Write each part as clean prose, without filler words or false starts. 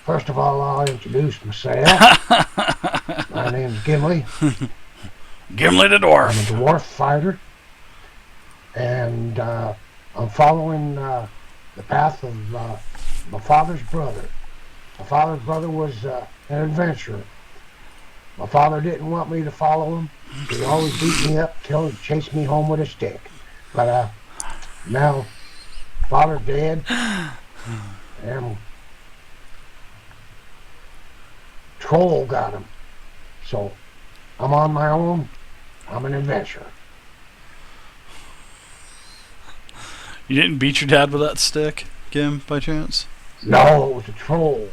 First of all, I'll introduce myself. My name's Gimli. Gimli the I'm a dwarf. dwarf fighter, and I'm following the path of my father's brother. My father's brother was an adventurer. My father didn't want me to follow him. He always beat me up, chased me home with a stick. But now, father's dead, and troll got him. So I'm on my own. I'm an adventurer. You didn't beat your dad with that stick, Gim, by chance? No, it was a troll.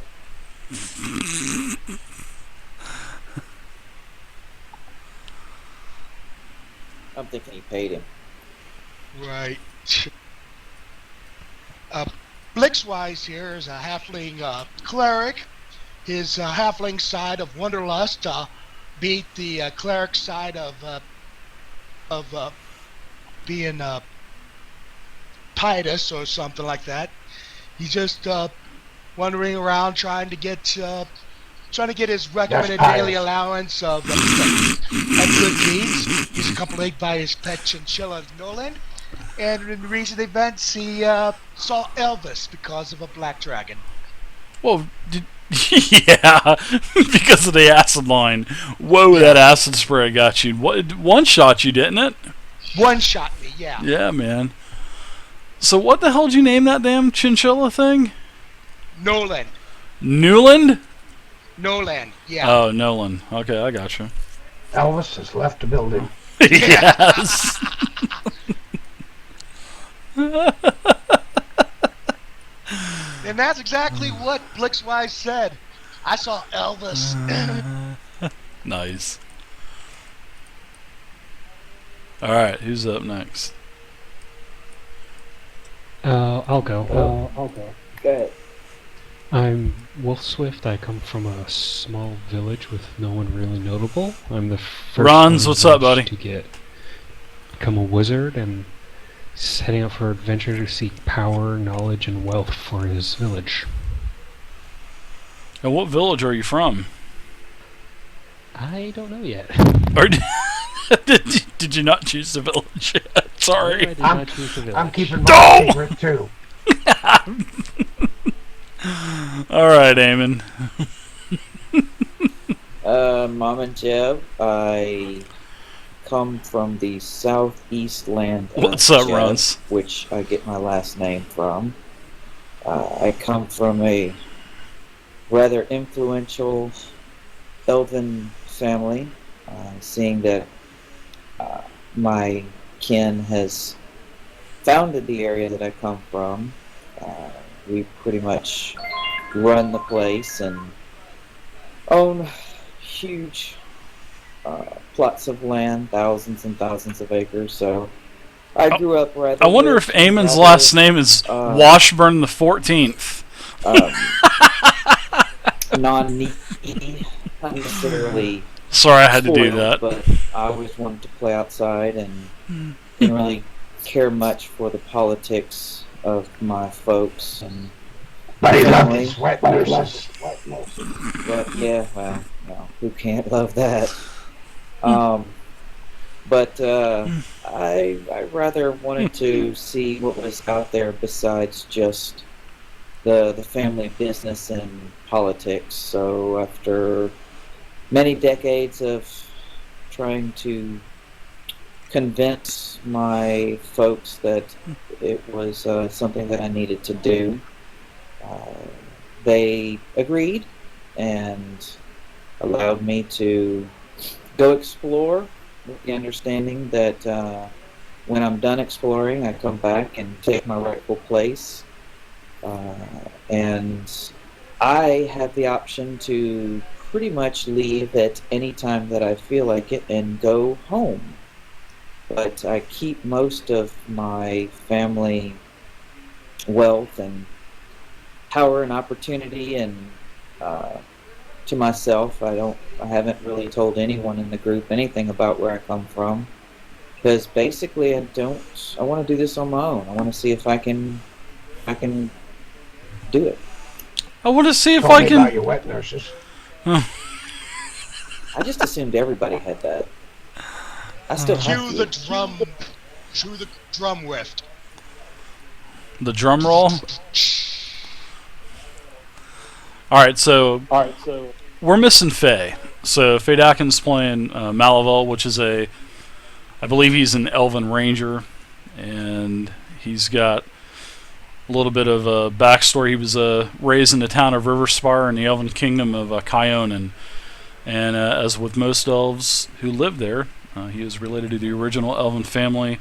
I'm thinking he paid him. Right. Blixwise here is a halfling cleric. His halfling side of Wanderlust beat the cleric side of being Titus or something like that. He's just wandering around trying to get his recommended daily allowance of good deeds. He's accompanied by his pet chinchilla Nolan, and in recent events he saw Elvis because of a black dragon. Well, yeah, because of the acid line. Whoa, yeah. That acid spray got you. One shot you, didn't it? One shot me, yeah. Yeah, man. So what the hell did you name that damn chinchilla thing? Nolan. Newland? Nolan, yeah. Oh, Nolan. Okay, I got you. Elvis has left the building. Yes. And that's exactly what Blixwise said. I saw Elvis. Nice. Alright, who's up next? I'll go. Go ahead. I'm Wolf Swift. I come from a small village with no one really notable. I'm the first Rons, what's up, buddy? To become a wizard and heading out for adventure to seek power, knowledge, and wealth for his village. And what village are you from? I don't know yet. Or did you not choose the village yet? Sorry. No, I did not choose the village. I'm keeping my secret too. Alright, Eamon. Mom and Jeb, I come from the southeast land of What's up, Jeb, Rons? which I get my last name from. I come from a rather influential elven family, seeing that my kin has founded the area that I come from. We pretty much run the place and own huge plots of land, thousands and thousands of acres. So I grew up rather. I wonder if Eamon's last name is Washburn the 14th. Non-needy, not necessarily. Sorry, I had spoiled, to do that. But I always wanted to play outside and didn't really care much for the politics of my folks and But he loved family. his sweat nurses. But yeah, well, no, who can't love that? But I rather wanted to see what was out there besides just the family business and politics. So after many decades of trying to convince my folks that it was something that I needed to do, they agreed and allowed me to go explore, with the understanding that when I'm done exploring, I come back and take my rightful place. And I have the option to pretty much leave at any time that I feel like it and go home. But I keep most of my family wealth and power and opportunity and to myself. I haven't really told anyone in the group anything about where I come from, because basically I want to do this on my own. I want to see if I can do it. I want to see if Told I me about can. your wet nurses. I just assumed everybody had that. I still have Cue to. the drum. Cue the drum whiff. The drum roll. All right, so we're missing Faye. So Faye Dakin's playing Malavel, which is I believe he's an Elven Ranger, and he's got a little bit of a backstory. He was raised in the town of Riverspire in the Elven Kingdom of Kyonen, and as with most elves who live there, he is related to the original Elven family,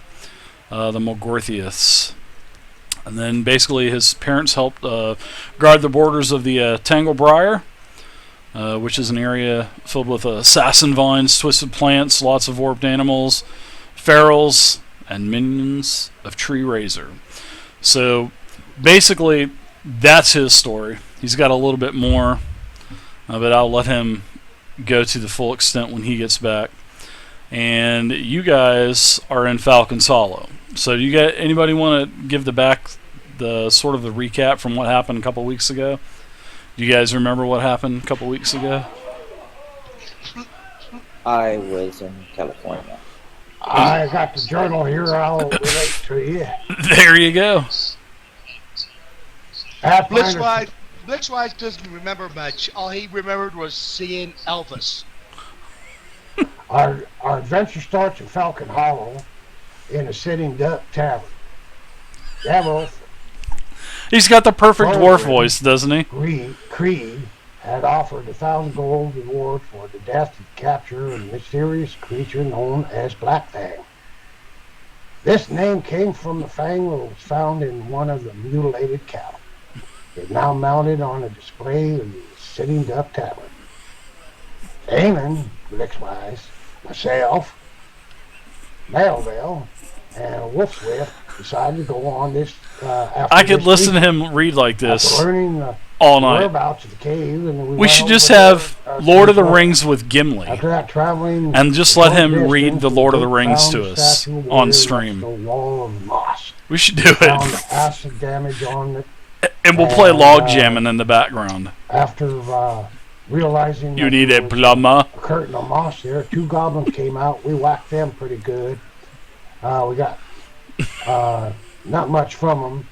the Morgorthiaths. And then basically his parents helped guard the borders of the Tanglebriar, which is an area filled with assassin vines, twisted plants, lots of warped animals, ferals, and minions of Tree Razor. So basically, that's his story. He's got a little bit more, but I'll let him go to the full extent when he gets back. And you guys are in Falcon's Hollow. So do you got anybody want to give the sort of the recap from what happened a couple weeks ago? Do you guys remember what happened a couple weeks ago? I was in California. I got the journal here. I'll relate to you. There you go. Pathfinder, Blitzwise doesn't remember much. All he remembered was seeing Elvis. our adventure starts in Falcon Hollow in a sitting duck tavern. Devil He's got the perfect dwarf Thuldrin voice, doesn't he? Kreed had offered 1,000 gold reward for the death and capture of a mysterious creature known as Black Fang. This name came from the fang that was found in one of the mutilated cattle. It's now mounted on a display of the Sitting Duck Tavern. Eamon, Blixwise, myself, Melville, and Wolfswift decided to go on this I could listen to him read like this after learning the all night. whereabouts of the cave, and We went should over just there, have Lord of the Rings with Gimli, After that, traveling and just let him short read distance, the Lord of the we Rings found to the us statue of on warrior stream. next to the wall of moss. We should do Found it, acid damage on it. and we'll play log jamming in the background. After realizing You that need there a was plumber. a curtain of moss there, 2 goblins came out. We whacked them pretty good. We got not much from them.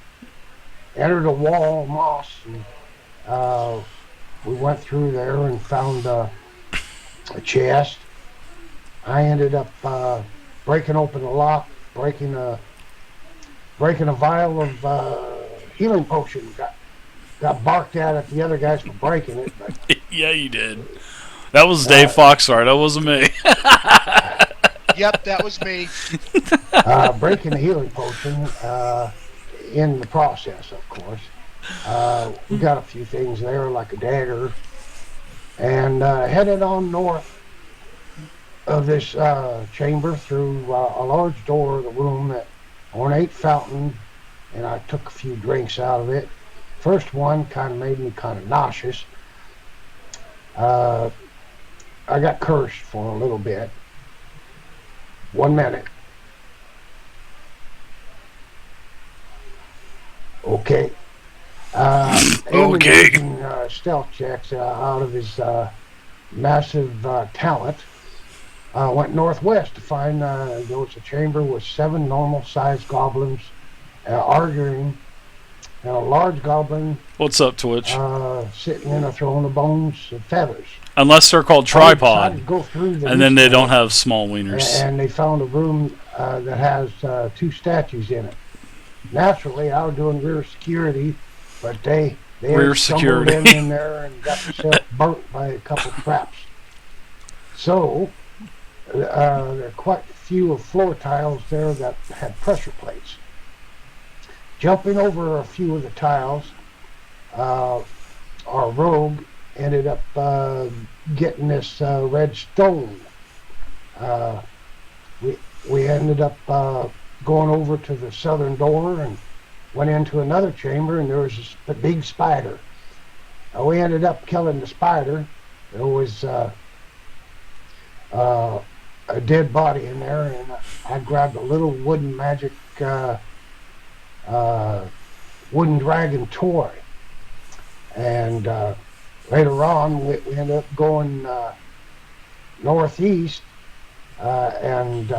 Entered a wall of moss, and we went through there and found a chest. I ended up breaking open the lock, breaking a vial of healing potion. Got barked at the other guys for breaking it, but Yeah, you did. That was Dave Foxhart. That wasn't me. Yep, that was me. breaking the healing potion in the process, of course. We got a few things there, like a dagger, and headed on north of this chamber through a large door of the room, that ornate fountain, and I took a few drinks out of it. First one kind of made me kind of nauseous. I got cursed for a little bit. 1 minute. Okay. Okay. Using, stealth checks out of his massive talent, went northwest to find there was a chamber with 7 normal-sized goblins arguing, and a large goblin What's up, Twitch? sitting in a throne of bones and feathers. Unless they're called I decided tripod, to go through the and then they east don't wall, have small wieners. and they found a room that has 2 statues in it. Naturally, I was doing rear security, but they Rear stumbled security. in there and got themselves burnt by a couple traps. So there are quite a few of floor tiles there that had pressure plates. Jumping over a few of the tiles, our rogue ended up getting this red stone. We ended up going over to the southern door and went into another chamber, and there was a big spider. We ended up killing the spider. There was a dead body in there, and I grabbed a little wooden magic wooden dragon toy. And later on, we ended up going northeast, and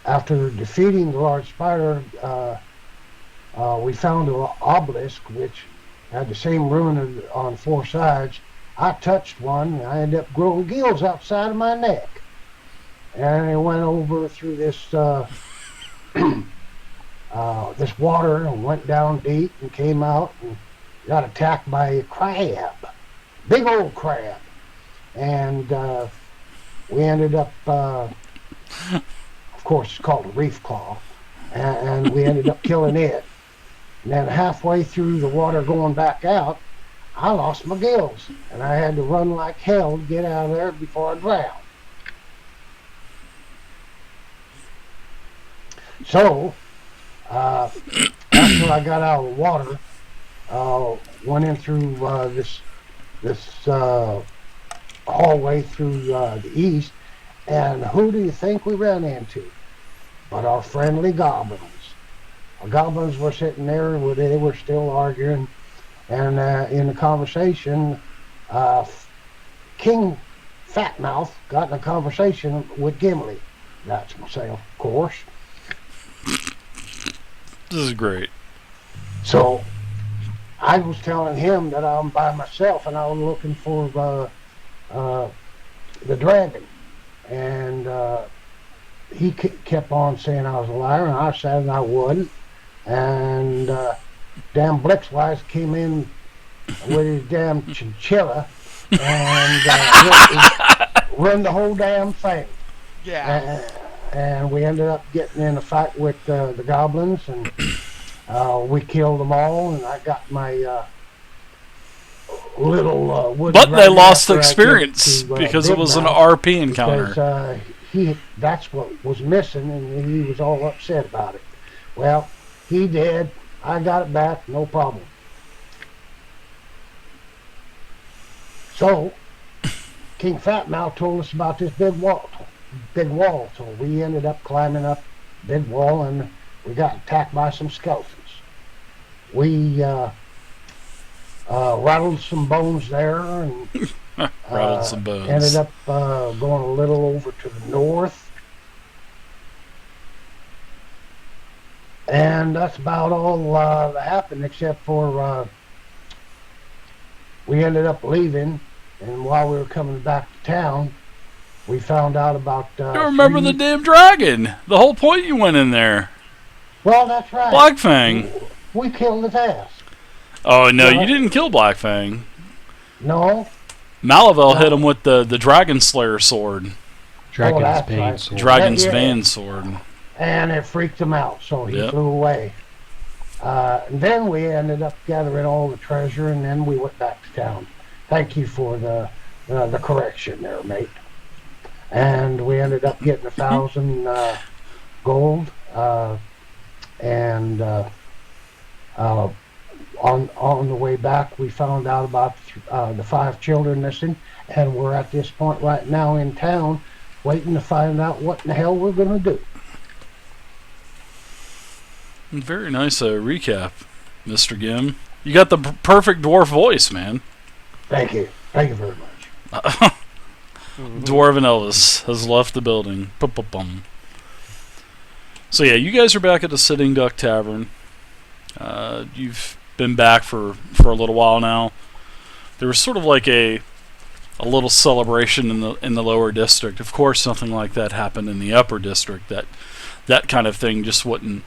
after defeating the large spider, we found an obelisk which had the same rune on 4 sides. I touched one, and I ended up growing gills outside of my neck. And it went over through this this water and went down deep and came out and got attacked by a crab, big old crab. And we ended up, of course, it's called a reef claw, and we ended up killing it. And then halfway through the water going back out, I lost my gills, and I had to run like hell to get out of there before I drowned. So, after I got out of the water, went in through this hallway through the east, and who do you think we ran into? But our friendly goblins. Our goblins were sitting there, they were still arguing, and in the conversation, King Fatmouth got in a conversation with Gimli. That's myself, of course. This is great. So I was telling him that I'm by myself and I was looking for the dragon, and he kept on saying I was a liar, and I said I wasn't. And damn Blixwise came in with his damn chinchilla and run the whole damn thing. Yeah. And we ended up getting in a fight with the goblins, and we killed them all, and I got my little wooden But they dragon lost after I experience get to, because it was an Midnight, RP encounter. because that's what was missing, and he was all upset about it. Well, he did. I got it back, no problem. So, King Fatmouth told us about this big wall. So we ended up climbing up big wall, and we got attacked by some skeletons. We rattled some bones there, and Rattled some bones. ended up going a little over to the north. And that's about all that happened, except for we ended up leaving, and while we were coming back to town, we found out about... you remember the damn dragon. The whole point you went in there. Well, that's right. Blackfang. We killed his ass. Oh, no, Yeah. you didn't kill Blackfang. No. Malavel hit him with the Dragon Slayer sword. Dragon's that's Bane right. sword. Dragon's Yeah. Bane sword. And it freaked him out, so he Yep. flew away. And then we ended up gathering all the treasure, and then we went back to town. Thank you for the correction there, mate. And we ended up getting 1,000 gold, and on the way back, we found out about the 5 children missing, and we're at this point right now in town, waiting to find out what in the hell we're going to do. Very nice recap, Mr. Gim. You got the perfect dwarf voice, man. Thank you. Thank you very much. Dwarven Elvis has left the building. Bum. So yeah, you guys are back at the Sitting Duck Tavern. You've been back for a little while now. There was sort of like a little celebration in the lower district. Of course, nothing like that happened in the upper district. That kind of thing just wouldn't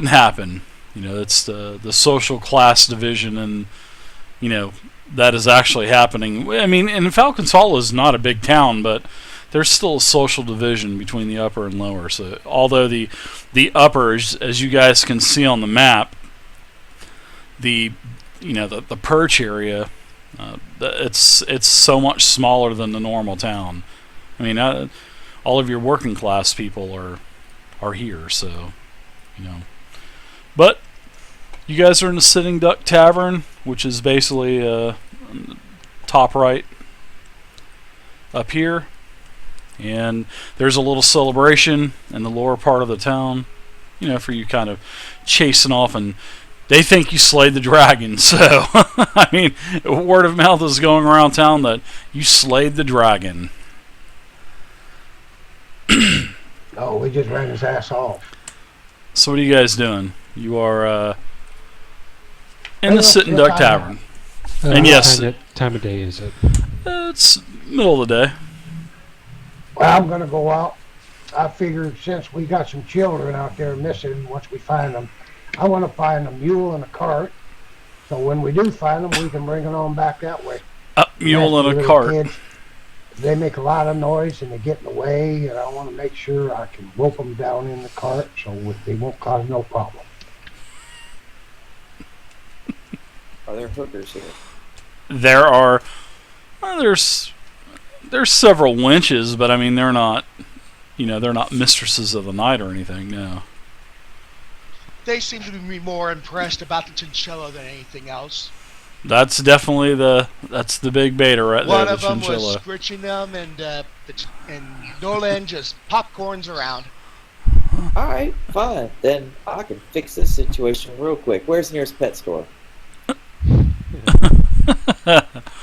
happen. You know, it's the social class division, and you know that is actually happening. I mean, and Falcon's Hall is not a big town, but there's still a social division between the upper and lower. So, although the upper, as you guys can see on the map, the perch area, it's so much smaller than the normal town. I mean, all of your working class people are here, so you know. But you guys are in the Sitting Duck Tavern, which is basically top right up here, and there's a little celebration in the lower part of the town, you know, for you kind of chasing off and they think you slayed the dragon. So, I mean, word of mouth is going around town that you slayed the dragon. No, we just ran his ass off. So what are you guys doing? You are in Well, the Sitting Duck Tavern. And what yes, time of day is it? it's middle of the day. Well, I'm going to go out. I figured since we got some children out there missing, once we find them, I want to find a mule and a cart. So when we do find them, we can bring it on back that way. A mule and a Little cart. kids, they make a lot of noise and they get in the way, and I want to make sure I can rope them down in the cart so they won't cause no problem. Are there hookers here? There are, well, there's several winches, but I mean they're not, they're not mistresses of the night or anything. No. They seem to be more impressed about the chinchilla than anything else. That's definitely the big beta right there. One The of them chinchilla. was scritching them, and Norland just popcorns around. All right, fine. Then I can fix this situation real quick. Where's the nearest pet store?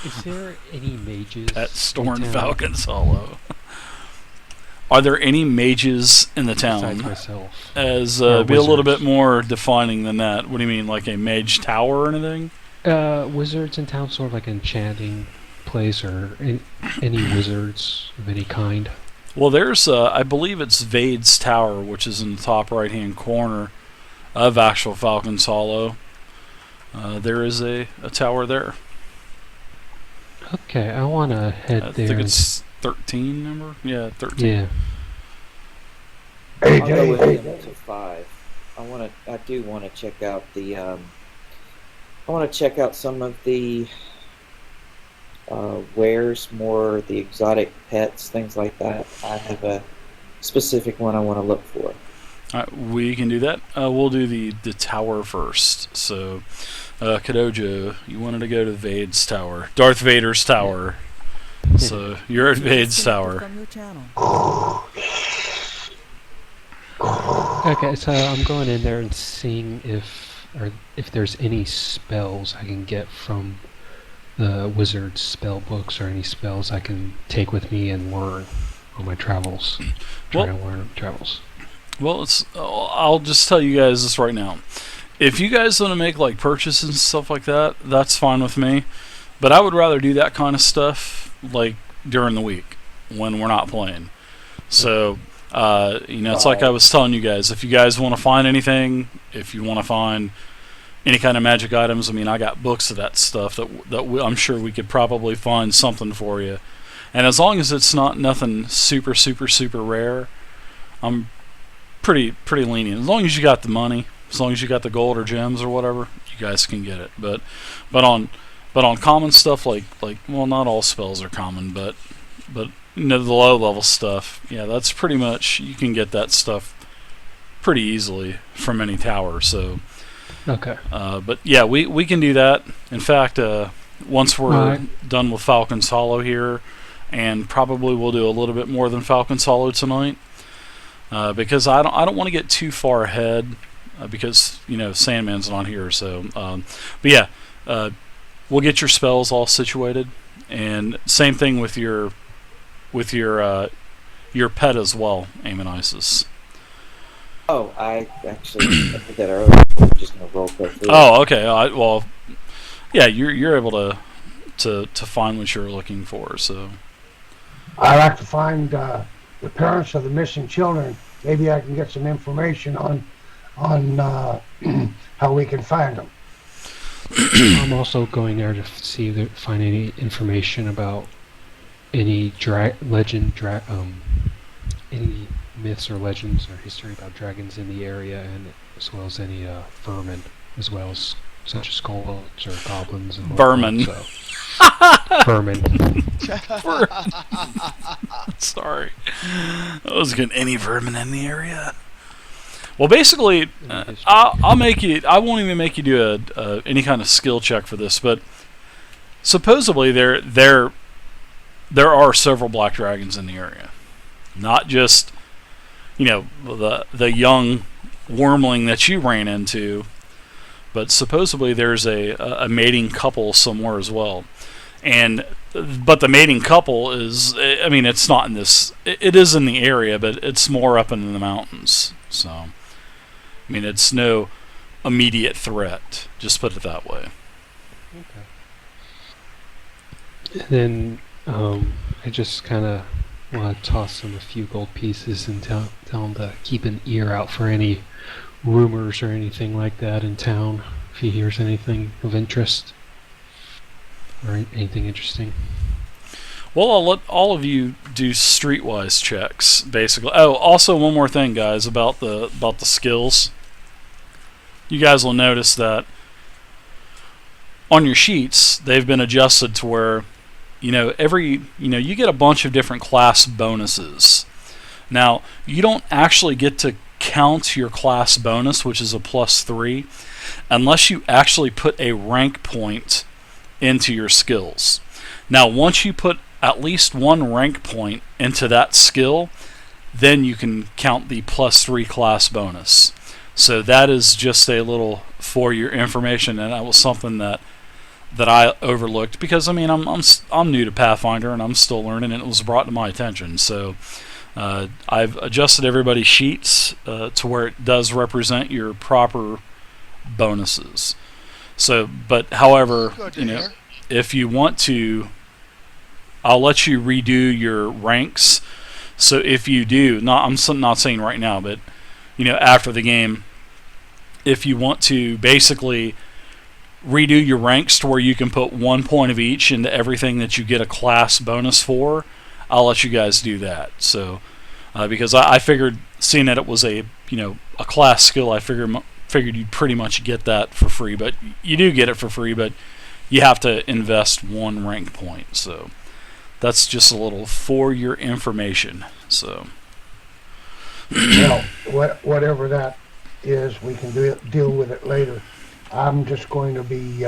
Is there any mages? At Storm in town Falcon's Hollow. Are there any mages in the besides town? myself? As Or be a little wizards? bit more defining than that. What do you mean, like a mage tower or anything? Wizards in town, sort of like an enchanting place, or any wizards of any kind. Well, there's, I believe it's Vade's Tower, which is in the top right-hand corner of actual Falcon's Hollow. There is a tower there. Okay, I want to head I there. think it's 13 number? Yeah, 13. Yeah. Hey, I'll go with Jay, him to 5. I do want to check out the. I want to check out some of the wares, more the exotic pets, things like that. I have a specific one I want to look for. Alright, we can do that. We'll do the tower first. So, Kadojo, you wanted to go to Vade's Tower. Darth Vader's Tower. So, you're at Vade's Tower. From your channel. Okay, so I'm going in there and seeing if there's any spells I can get from the wizard's spell books, or any spells I can take with me and learn on my travels. Try to learn travels. Well, I'll just tell you guys this right now. If you guys want to make like purchases and stuff like that, that's fine with me. But I would rather do that kind of stuff like during the week when we're not playing. So, it's like I was telling you guys. If you guys want to find anything, if you want to find any kind of magic items, I mean, I got books of that stuff I'm sure we could probably find something for you. And as long as it's not nothing super, super, super rare, I'm pretty lenient. As long as you got the money, as long as you got the gold or gems or whatever, you guys can get it. But on common stuff like well, not all spells are common, but the low level stuff, yeah, that's pretty much, you can get that stuff pretty easily from any tower. So Okay. but yeah, we can do that. In fact, once we're done with Falcon's Hollow here, and probably we'll do a little bit more than Falcon's Hollow tonight. Because I don't want to get too far ahead, because Sandman's not here. So, but yeah, we'll get your spells all situated, and same thing with your pet as well, Ammonisis. Oh, I did that earlier. I'm just gonna roll quick through. Oh, okay. Well, yeah, you're able to find what you're looking for. So I like to find the parents of the missing children. Maybe I can get some information on how we can find them. I'm also going there to see if find any information about any any myths or legends or history about dragons in the area, and as well as any vermin, as well as such as kobolds or goblins and vermin. So. Vermin. Sorry, I was getting any vermin in the area. Well, basically, I'll make you. I won't even make you do any kind of skill check for this, but supposedly there are several black dragons in the area, not just the young wormling that you ran into, but supposedly there's a mating couple somewhere as well. But the mating couple is, I mean, it's not in this, it is in the area, but it's more up in the mountains. So, I mean, it's no immediate threat, just put it that way. Okay. And then I just kind of want to toss him a few gold pieces and tell him to keep an ear out for any rumors or anything like that in town, if he hears anything of interest. Or anything interesting? Well, I'll let all of you do streetwise checks, basically. Oh, also one more thing, guys, about the skills. You guys will notice that on your sheets they've been adjusted to where, you get a bunch of different class bonuses. Now, you don't actually get to count your class bonus, which is a +3, unless you actually put a rank point into your skills. Now, once you put at least one rank point into that skill, then you can count the +3 class bonus. So that is just a little for your information, and that was something that I overlooked because, I mean, I'm new to Pathfinder and I'm still learning, and it was brought to my attention. So I've adjusted everybody's sheets to where it does represent your proper bonuses. So, but however, if you want to, I'll let you redo your ranks. So if you do, I'm not saying right now, but after the game, if you want to basically redo your ranks to where you can put 1 point of each into everything that you get a class bonus for, I'll let you guys do that. So because I figured, seeing that it was a class skill, I figured you'd pretty much get that for free. But you do get it for free, but you have to invest 1 rank point. So that's just a little for your information. So well, whatever that is, we can deal with it later. I'm just going to be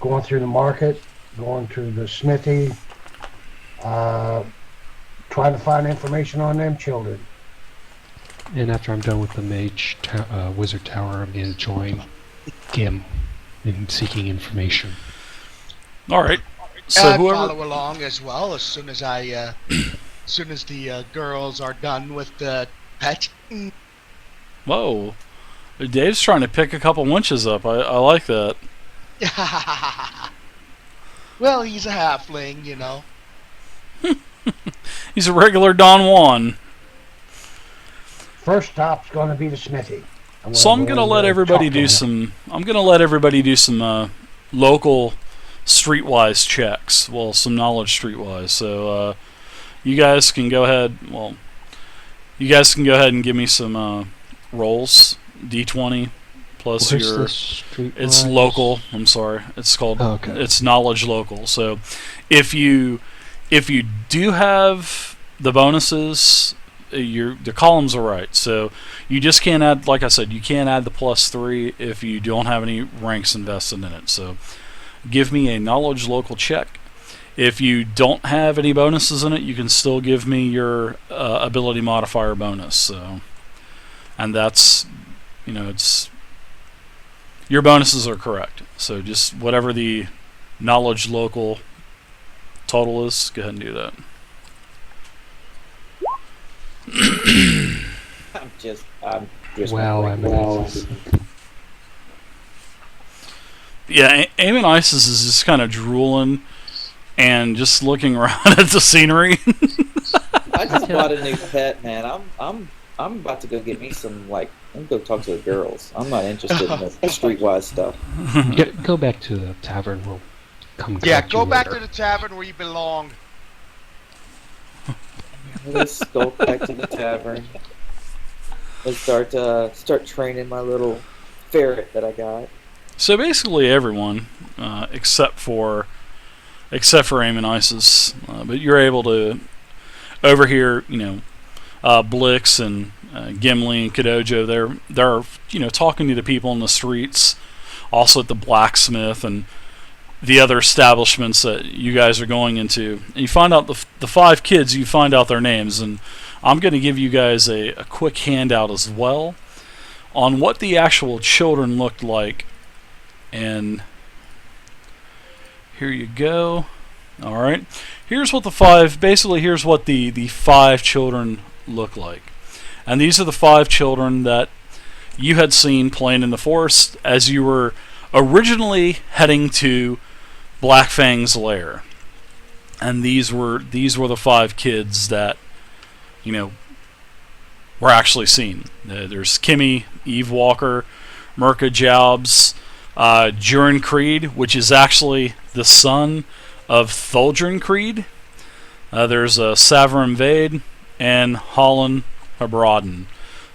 going through the market, going to the smithy, trying to find information on them children. And after I'm done with the wizard tower, I'm going to join Gim in seeking information. All right. So I'd whoever follow along as well as soon as as soon as the girls are done with the pet. Whoa, Dave's trying to pick a couple winches up. I like that. Well, he's a halfling, He's a regular Don Juan. First stop's going to be the smithy. So I'm gonna let everybody do some. I'm gonna let everybody do some local streetwise checks. Well, some knowledge streetwise. So you guys can go ahead. Well, you guys can go ahead and give me some rolls. D20 plus Where's your. It's local. I'm sorry. It's called. Oh, okay. It's knowledge local. So if you do have the bonuses, the columns are right. So you just can't add, like I said, you can't add the +3 if you don't have any ranks invested in it. So give me a knowledge local check. If you don't have any bonuses in it, you can still give me your ability modifier bonus. So, and that's, it's your bonuses are correct. So just whatever the knowledge local total is, go ahead and do that. I'm just Wow, Yeah, Eamon Isis is just kind of drooling and just looking around at the scenery. I just bought a new pet, man. I'm about to go get me some, I'm gonna go talk to the girls. I'm not interested in the streetwise stuff. Go back to the tavern. We'll come. Yeah, collect go you back later. to the tavern where you belong. Let's go back to the tavern. Let's start training my little ferret that I got. So basically everyone, except for Eamon Isis, but you're able to overhear, Blix and Gimli and Kadojo. They're talking to the people in the streets, also at the blacksmith and the other establishments that you guys are going into. And you find out the 5 kids. You find out their names, and I'm going to give you guys a quick handout as well on what the actual children looked like And here you go. All right. Here's what here's what the 5 children look like. And these are the 5 children that you had seen playing in the forest as you were originally heading to Black Fang's lair. And these were the 5 kids that, you know, were actually seen. There's Kimmy, Eve Walker, Mirka Jobs, Thuldrin Kreed, which is actually the son of Thuldrin Kreed. There's Savram Vade and Holland Habraden.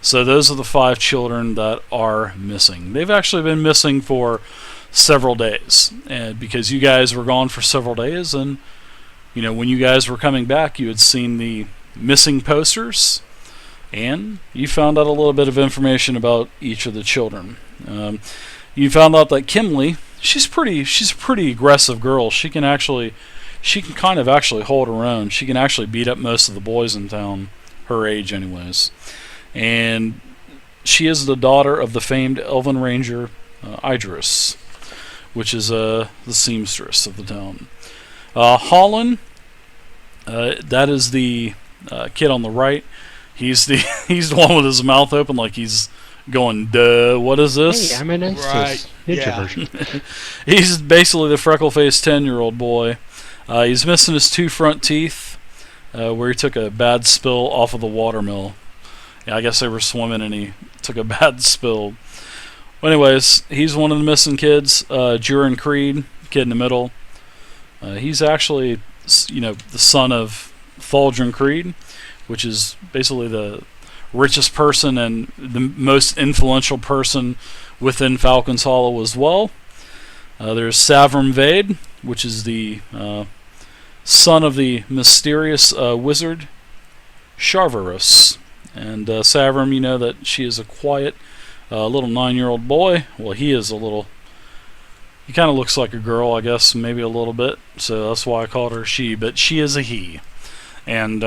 So those are the 5 children that are missing. They've actually been missing for several days, and because you guys were gone for several days, and you know, when you guys were coming back, you had seen the missing posters, and you found out a little bit of information about each of the children. You found out that Kimley, she's a pretty aggressive girl. She can kind of actually hold her own. She can actually beat up most of the boys in town, her age anyways. And she is the daughter of the famed Elven Ranger Idris, which is the seamstress of the town. Holland, that is the kid on the right. He's the one with his mouth open like he's going, duh, what is this? Hey, I'm an Estes ninja version. He's basically the freckle-faced 10-year-old boy. He's missing his 2 front teeth, where he took a bad spill off of the watermill. Yeah, I guess they were swimming and he took a bad spill. Well, anyways, he's one of the missing kids. Thuldrin Kreed, kid in the middle. He's actually, you know, the son of Thuldrin Kreed, which is basically the richest person and the most influential person within Falcon's Hollow as well. There's Savram Vade, which is the son of the mysterious wizard Sharvarus. And Savram, you know that she is a quiet little 9-year-old boy. Well, he is a little... He kind of looks like a girl, I guess, maybe a little bit. So that's why I called her she. But she is a he. And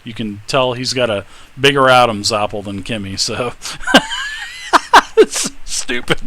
you can tell he's got a bigger Adam's apple than Kimmy. So it's stupid.